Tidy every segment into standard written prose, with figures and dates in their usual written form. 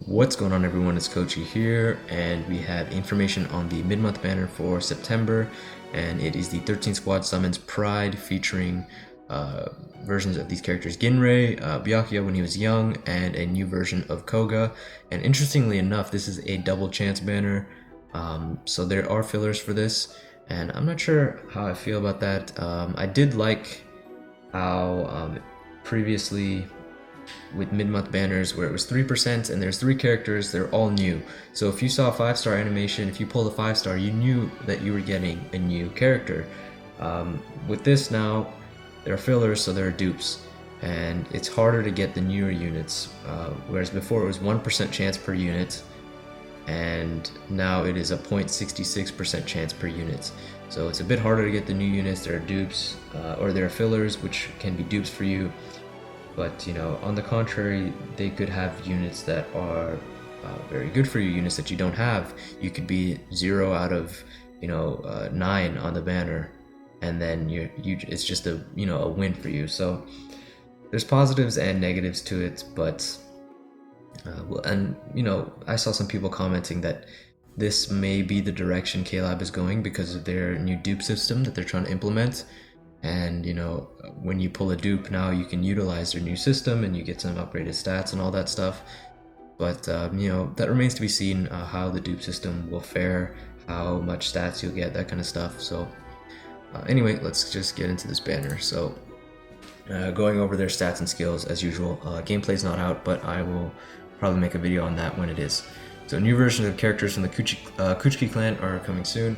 What's going on, everyone? It's Kochyy here, and we have information on the mid-month banner for September, and it is the 13 Squad Summons Pride, featuring versions of these characters: Ginrei, Byakuya when he was young, and a new version of Koga. And interestingly enough, this is a double chance banner, so there are fillers for this, and I'm not sure how I feel about that. I did like how previously with mid-month banners where it was 3% and there's 3 characters, they're all new. So if you saw a 5-star animation, if you pulled a 5-star, you knew that you were getting a new character. With this now, there are fillers, so there are dupes, and it's harder to get the newer units, whereas before it was 1% chance per unit, and now it is a 0.66% chance per unit. So it's a bit harder to get the new units. There are dupes, or there are fillers, which can be dupes for you. But, on the contrary, they could have units that are very good for you, units that you don't have. You could be 0 out of, 9 on the banner, and then it's just a win for you. So there's positives and negatives to it, but I saw some people commenting that this may be the direction K-Lab is going because of their new dupe system that they're trying to implement. And when you pull a dupe now, you can utilize their new system and you get some upgraded stats and all that stuff. But that remains to be seen, how the dupe system will fare, how much stats you'll get, that kind of stuff. So anyway, let's just get into this banner. So going over their stats and skills as usual. Gameplay's not out, but I will probably make a video on that when it is. So new versions of characters from the Kochyy clan are coming soon.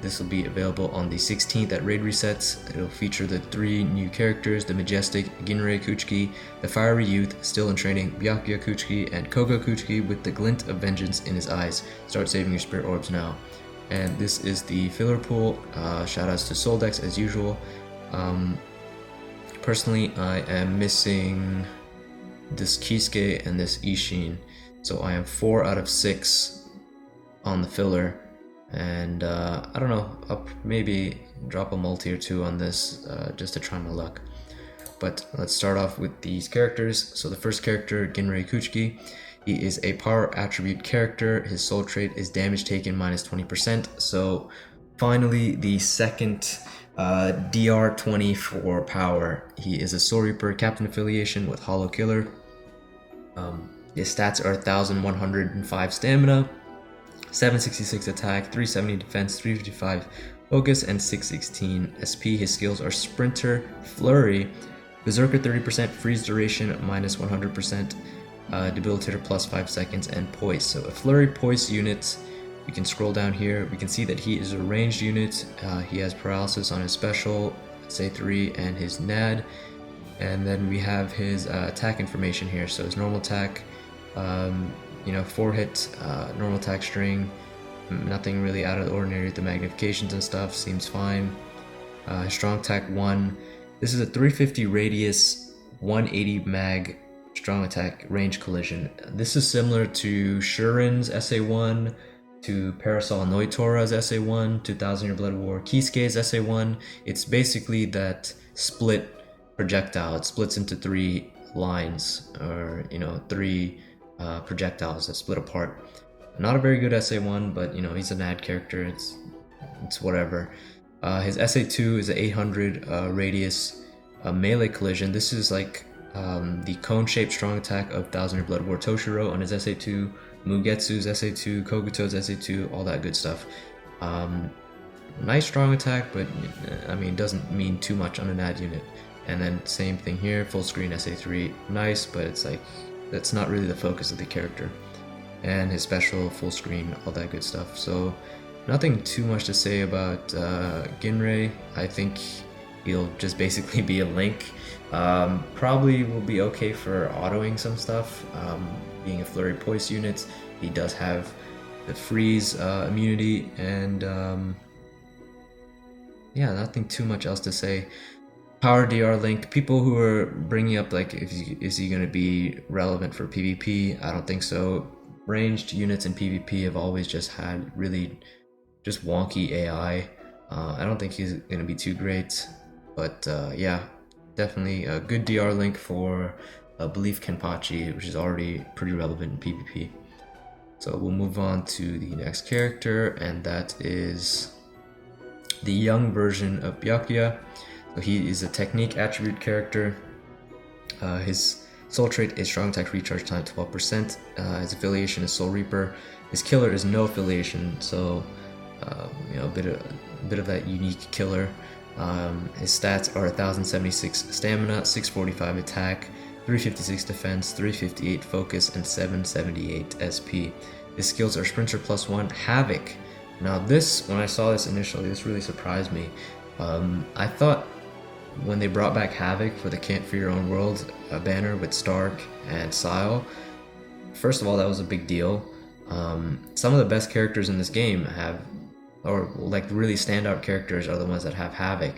This will be available on the 16th at raid resets. It'll feature the 3 new characters: the majestic Ginrei Kochyy, the fiery youth still in training Byakuya Kochyy, and Koga Kochyy with the glint of vengeance in his eyes. Start saving your spirit orbs now. And this is the filler pool. Shoutouts to Soldex as usual. Personally, I am missing this Kisuke and this Ishin, so I am 4 out of 6 on the filler. And I don't know, I'll maybe drop a multi or 2 on this just to try my luck. But let's start off with these characters. So the first character, Ginrei Kochyy, he is a power attribute character. His soul trait is damage taken minus 20%. So finally, the second DR20 for power. He is a Soul Reaper captain affiliation with Hollow Killer. His stats are 1105 stamina, 766 attack, 370 defense, 355 focus, and 616 SP. His skills are Sprinter, Flurry, Berserker 30%, Freeze duration minus 100%, Debilitator plus 5 seconds, and Poise. So a Flurry Poise unit, we can scroll down here, we can see that he is a ranged unit. He has paralysis on his special, say 3, and his NAD. And then we have his attack information here. So his normal attack, 4 hit, normal attack string, nothing really out of the ordinary with the magnifications and stuff, seems fine. His strong attack 1, this is a 350 radius, 180 mag strong attack range collision. This is similar to Shuren's SA1, to Parasol Noitora's SA1, to Thousand Year Blood War Kisuke's SA1. It's basically that split projectile. It splits into 3 lines, or 3 projectiles that split apart. Not a very good SA1, but he's an ad character. It's whatever. His SA2 is an 800 radius melee collision. This is like the cone-shaped strong attack of Thousand Year Blood War Toshiro on his SA2, Mugetsu's SA2, Koguto's SA2, all that good stuff. Nice strong attack, but doesn't mean too much on an ad unit. And then same thing here, full screen SA3, nice, but it's like that's not really the focus of the character. And his special, full screen, all that good stuff. So nothing too much to say about Ginrei. I think he'll just basically be a link. Probably will be okay for autoing some stuff. Being a Flurry Poise unit, he does have the freeze immunity, and nothing too much else to say. Power DR link, people who are bringing up like, is he going to be relevant for PvP? I don't think so. Ranged units in PvP have always just had really just wonky AI. I don't think he's going to be too great, but definitely a good DR link for Belief Kenpachi, which is already pretty relevant in PvP. So we'll move on to the next character, and that is the young version of Byakuya. So he is a technique attribute character. His soul trait is strong attack recharge time 12%. His affiliation is Soul Reaper. His killer is no affiliation, so a bit of that unique killer. His stats are 1076 stamina, 645 attack, 356 defense, 358 focus, and 778 SP. His skills are Sprinter +1, Havoc. Now this, when I saw this initially, this really surprised me. I thought when they brought back Havoc for the Can't Fear Your Own World banner with Stark and Sile, first of all, that was a big deal. Some of the best characters in this game have, or like really standout characters, are the ones that have Havoc.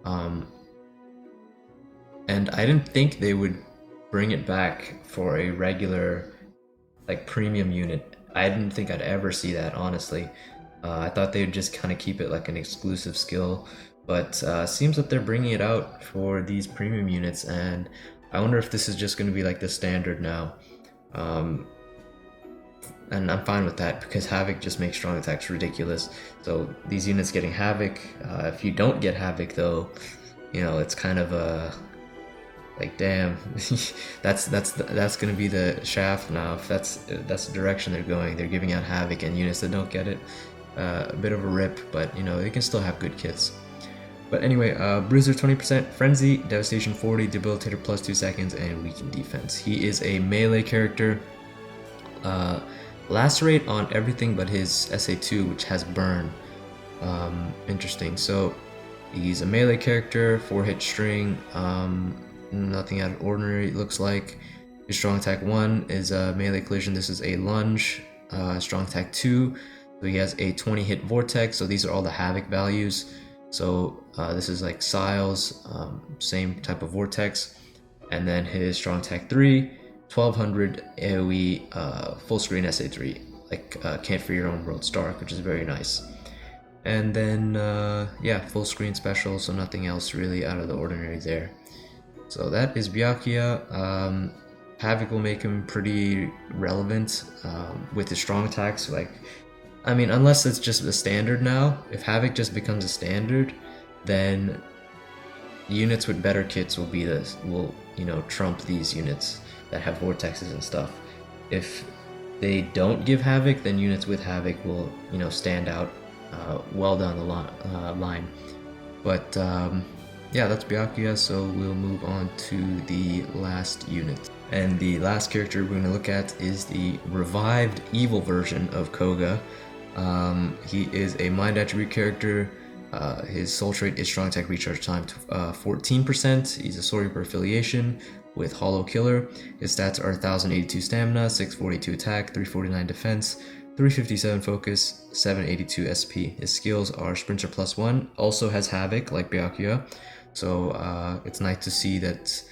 And I didn't think they would bring it back for a regular, like, premium unit. I didn't think I'd ever see that, honestly. I thought they would just kind of keep it like an exclusive skill, but seems that they're bringing it out for these premium units, and I wonder if this is just going to be like the standard now. And I'm fine with that, because Havoc just makes strong attacks ridiculous. So these units getting Havoc, if you don't get Havoc though, it's kind of a like, damn, that's gonna be the shaft now. If that's the direction they're going, they're giving out Havoc, and units that don't get it, a bit of a rip. But they can still have good kits. But anyway, Bruiser 20%, Frenzy, Devastation 40, Debilitator +2 seconds, and Weaken Defense. He is a melee character. Lacerate on everything but his SA2, which has Burn. Interesting. So he's a melee character, 4-hit string. Nothing out of ordinary, it looks like. His strong attack 1 is a melee collision. This is a lunge. Strong attack 2, so he has a 20-hit vortex. So these are all the Havoc values. So this is like Sile's, same type of vortex. And then his strong attack 3, 1200 AoE, full screen SA3, like Can't Fear Your Own World Stark, which is very nice. And then full screen special, so nothing else really out of the ordinary there. So that is Byakuya. Havoc will make him pretty relevant with his strong attacks. Like, I mean, unless it's just a standard now. If Havoc just becomes a standard, then units with better kits will trump these units that have vortexes and stuff. If they don't give Havoc, then units with Havoc will stand out well down the line. But yeah, that's Byakuya, so we'll move on to the last unit. And the last character we're going to look at is the revived evil version of Koga. He is a mind attribute character. His soul trait is strong attack recharge time 14%. He's a Soul Reaper affiliation with Hollow Killer. His stats are 1082 stamina, 642 attack, 349 defense, 357 focus, 782 SP. His skills are Sprinter +1, also has Havoc like Byakuya. So it's nice to see that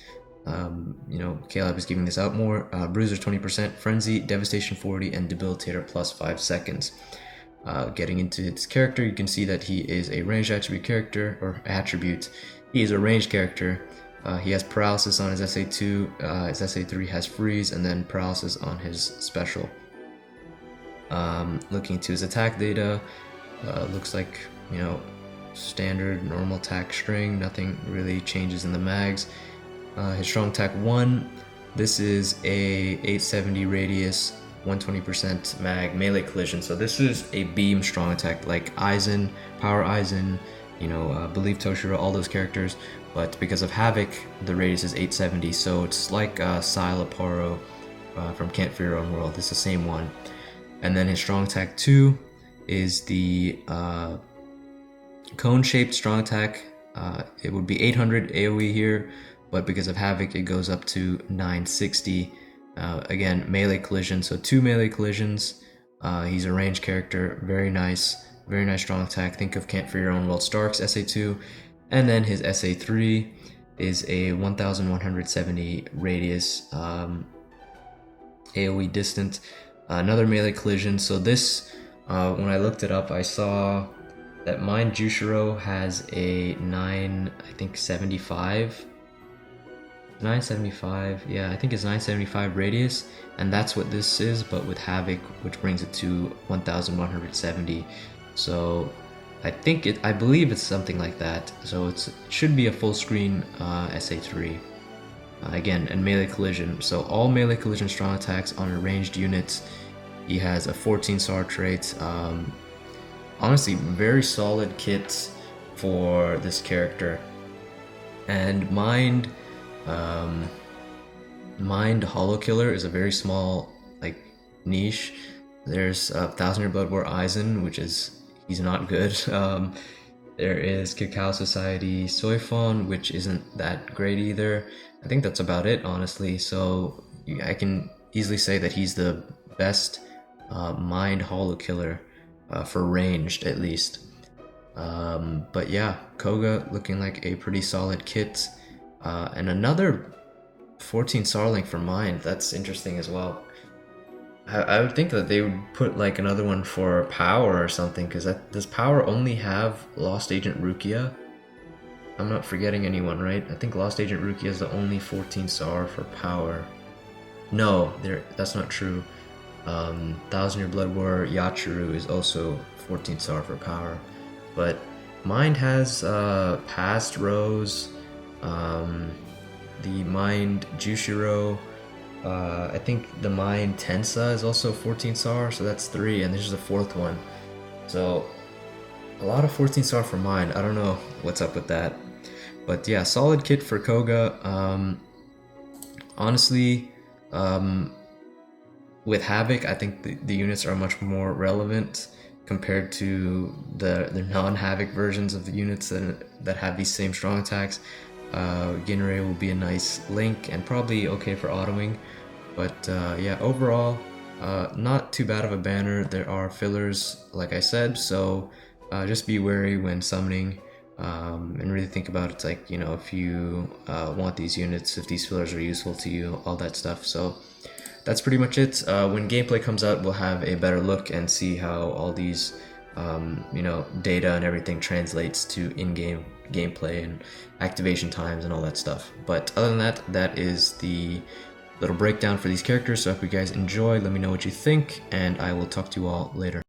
Caleb is giving this out more. Bruiser 20%, Frenzy, Devastation 40, and Debilitator +5 seconds. Getting into his character, you can see that he is a ranged attribute character, or attribute. He is a ranged character. He has paralysis on his SA2, his SA3 has freeze, and then paralysis on his special. Looking into his attack data, looks like, standard normal attack string, nothing really changes in the mags. His strong attack 1, this is a 870 radius, 120% mag melee collision. So this is a beam strong attack like Aizen, Power Aizen, Believe Toshiro, all those characters. But because of Havoc, the radius is 870, so it's like Sile Aparo from Can't Fear Your Own World. It's the same one. And then his strong attack 2 is the cone-shaped strong attack. It would be 800 AoE here, but because of Havoc, it goes up to 960. Again, melee collision, so 2 melee collisions. He's a ranged character, very nice strong attack. Think of Can't Fear Your Own World Stark's SA2. And then his SA3 is a 1170 radius, AoE distant. Another melee collision. So this, when I looked it up, I saw that Mind Jushiro has a 975 975, yeah, I think it's 975 radius, and that's what this is, but with Havoc, which brings it to 1170. So I believe it's something like that. So it should be a full screen SA3. Again, and melee collision. So all melee collision strong attacks on a ranged unit. He has a 14 star trait. Honestly, very solid kit for this character. And Mind Hollow Killer is a very small like niche. There's Thousand Year Blood War Aizen, which is he's not good. There is Cacao Society Soifon, which isn't that great either. I think that's about it, honestly. So I can easily say that he's the best Mind Hollow Killer for ranged, at least. But yeah, Koga looking like a pretty solid kit. And another 14 Starlink for Mind, that's interesting as well. I would think that they would put like another one for Power or something, because does Power only have Lost Agent Rukia? I'm not forgetting anyone, right? I think Lost Agent Rukia is the only 14 star for Power. No, that's not true. Thousand Year Blood War Yachuru is also 14 star for Power. But Mind has Past Rose, the Mind Jushiro, I think the Mind Tensa is also 14 star, so that's 3, and this is the 4th one. So a lot of 14 star for Mind. I don't know what's up with that. But yeah, solid kit for Koga. Honestly, with Havoc, I think the units are much more relevant compared to the non-Havoc versions of the units that have these same strong attacks. Ginrei will be a nice link and probably okay for autoing. But yeah, overall, not too bad of a banner. There are fillers, like I said, so just be wary when summoning. And really think about it, like, you know, if you want these units, if these fillers are useful to you, all that stuff. So that's pretty much it. When gameplay comes out, we'll have a better look and see how all these you know, data and everything translates to in-game gameplay and activation times and all that stuff. But other than that, that is the little breakdown for these characters. So if you guys enjoy, let me know what you think, and I will talk to you all later.